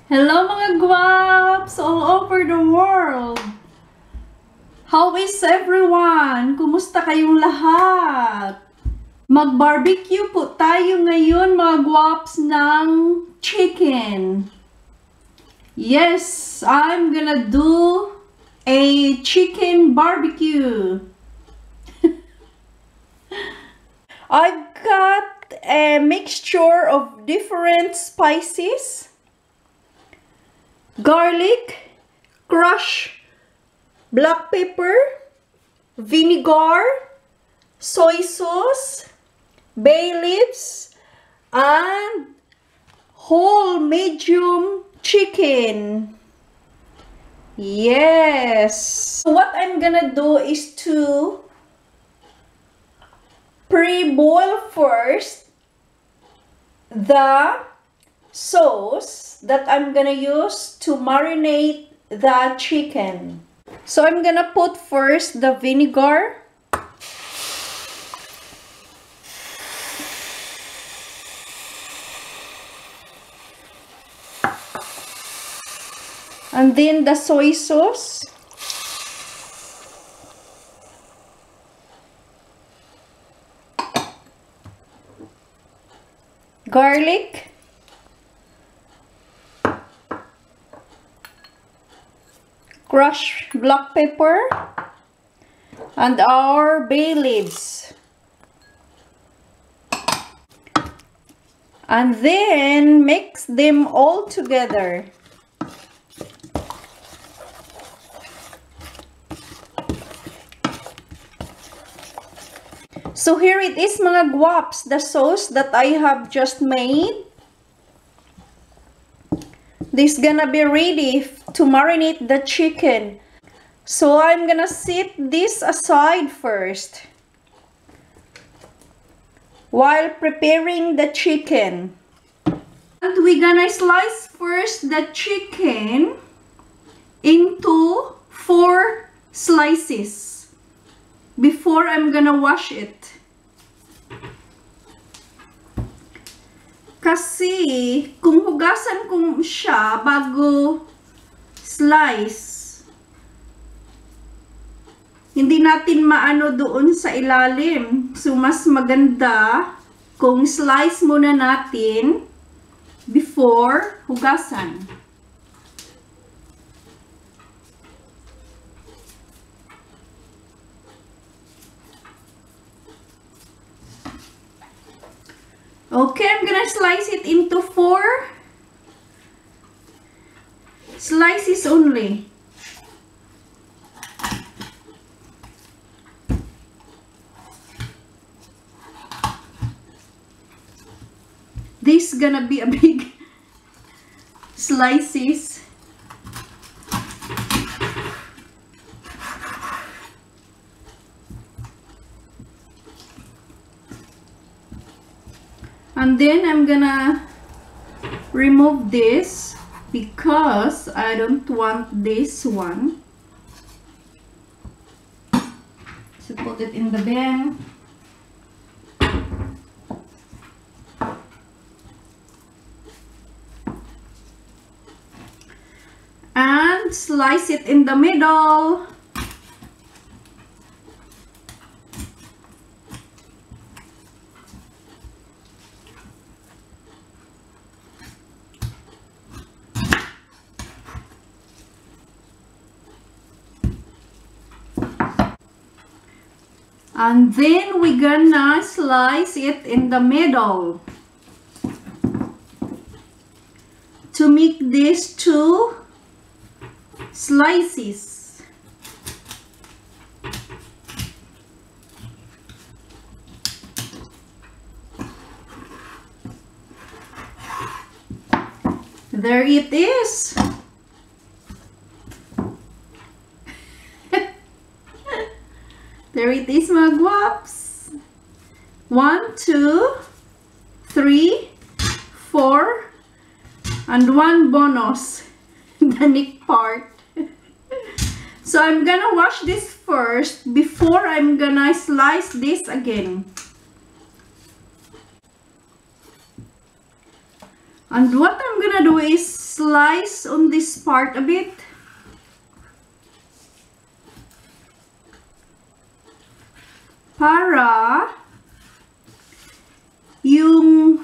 Hello mga guwaps all over the world! How is everyone? Kumusta kayong lahat? Mag-barbecue po tayo ngayon mga guwaps ng chicken. Yes, I'm gonna do a chicken barbecue. I've got a mixture of different spices. Garlic, crushed black pepper, vinegar, soy sauce, bay leaves, and whole medium chicken. Yes. What I'm gonna do is to pre-boil first the sauce that I'm gonna use to marinate the chicken. So I'm gonna put first the vinegar. And then the soy sauce. Garlic. Crushed black pepper and our bay leaves, and then mix them all together. So here it is mga guwaps, the sauce that I have just made. This gonna be ready to marinate the chicken. So I'm gonna set this aside first while preparing the chicken. And we're gonna slice first the chicken into 4 slices before I'm gonna wash it. Kasi, kung hugasan ko siya bago slice, hindi natin maano doon sa ilalim. So, mas maganda kung slice muna natin before hugasan. Okay, I'm gonna slice it into 4 slices only. This is gonna be a big slices. And then I'm gonna remove this because I don't want this one. So put it in the bin. And slice it in the middle. And then we're gonna slice it in the middle to make these 2 slices. There it is. There it is mga guwaps. 1, 2, 3, 4, and 1 bonus, the neck part. So I'm gonna wash this first before I'm gonna slice this again. And what I'm gonna do is slice on this part a bit. Para yung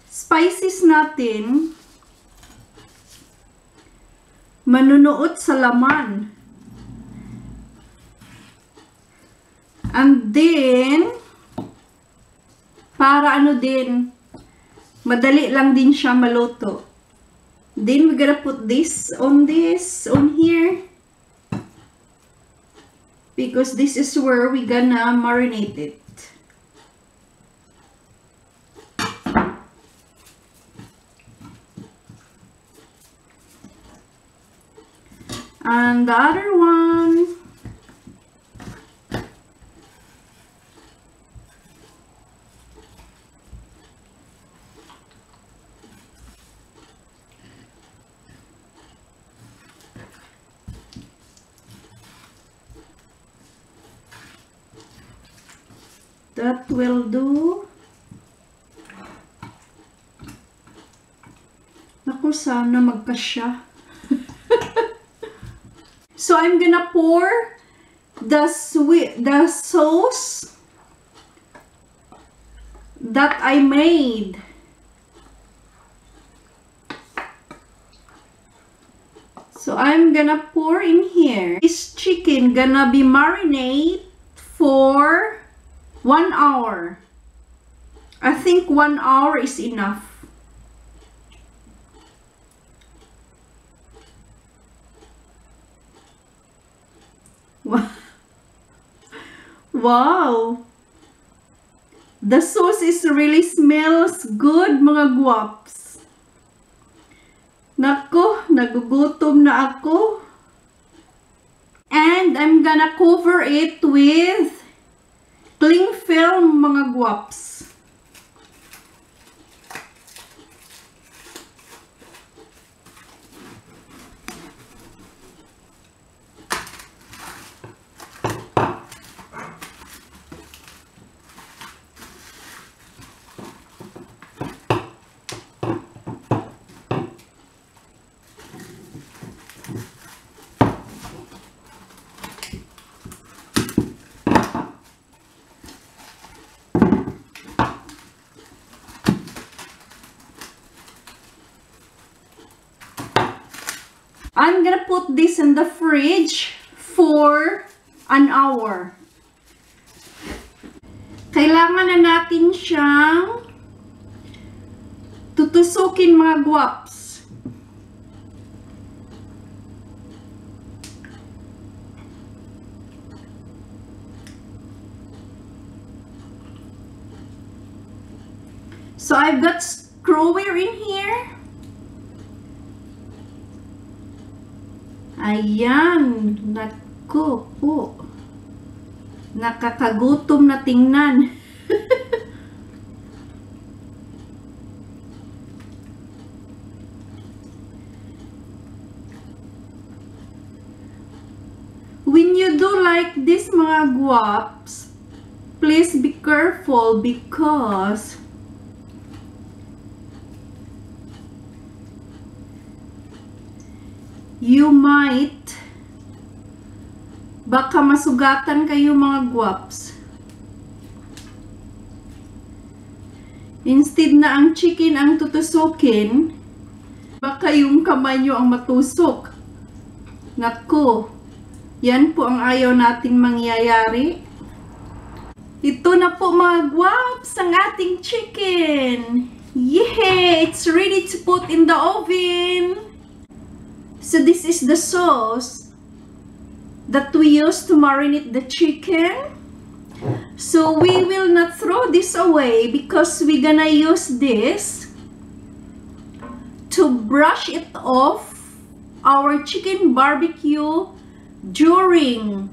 spices natin manunuot sa laman. And then, para ano din, madali lang din siya maluto. Then, we're gonna put this, on here. Because this is where we're gonna marinate it. And the other one, that will do. Naku, sana magkasya. So I'm gonna pour the sauce that I made. So I'm gonna pour in here. This chicken gonna be marinate for 1 hour. I think 1 hour is enough. Wow! The sauce really smells good, mga guwaps. Nako, nagugutom na ako. And I'm gonna cover it with cling film, mga guwaps. I'm gonna put this in the fridge for an hour. Kailangan na natin siyang tutusukin, mga guwaps. So I've got screwer in here. Ayan, naku po. Nakakagutom na tingnan. When you do like this, mga guwaps, please be careful because you might, baka masugatan kayo, mga guwaps. Instead na ang chicken ang tutusukin, baka yung kamay nyo ang matusok. Naku, yan po ang ayaw nating mangyayari. Ito na po, mga guwaps, ang ating chicken. Yay! It's ready to put in the oven. So this is the sauce that we use to marinate the chicken. So we will not throw this away because we're gonna use this to brush it off our chicken barbecue during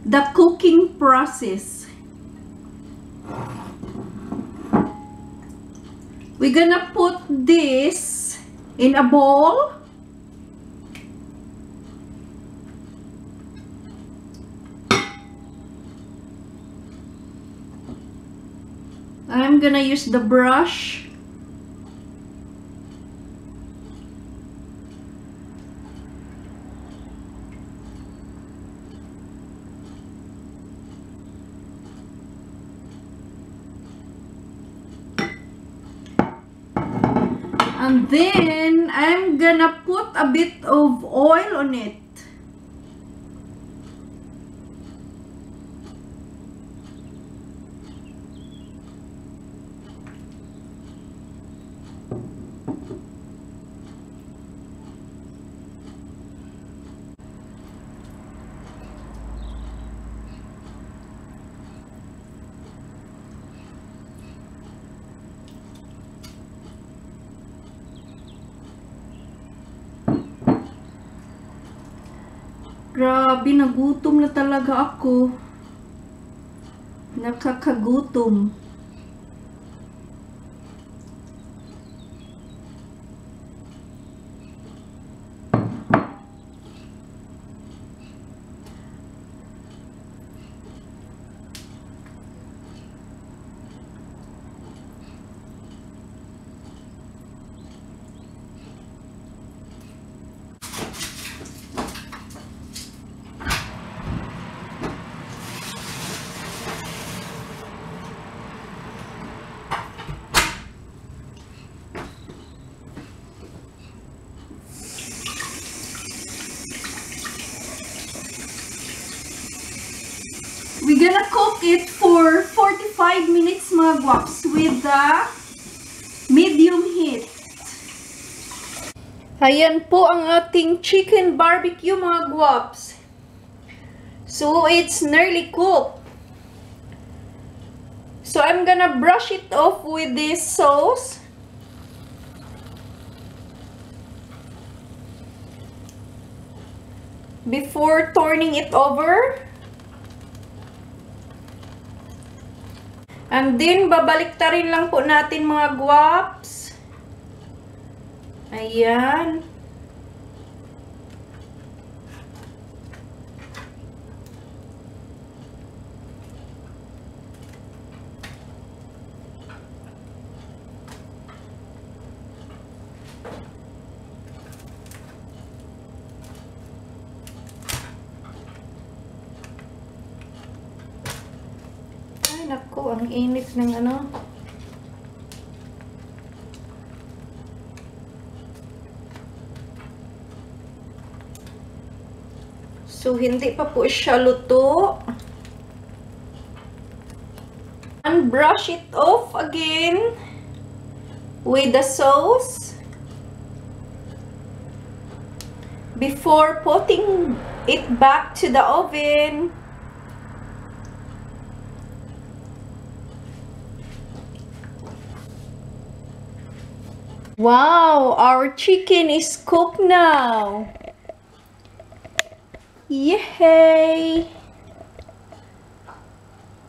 the cooking process. We're gonna put this in a bowl. I'm gonna use the brush And then, I'm gonna put a bit of oil on it. Grabe, nagutom na talaga ako. Nakakagutom. We're gonna cook it for 45 minutes mga guwaps with the medium heat. Ayan po ang ating chicken barbecue mga guwaps. So it's nearly cooked. So I'm gonna brush it off with this sauce. Before turning it over. And then, babaliktarin lang po natin mga guwaps. Ayan. Naku, ang init ng ano. So, hindi pa po siya luto. And brush it off again with the sauce before putting it back to the oven. Wow, our chicken is cooked now. Yay!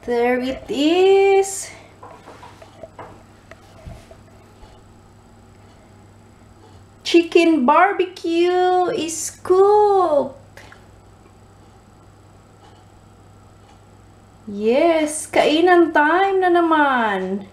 There it is. Chicken barbecue is cooked. Yes, kainan time na naman.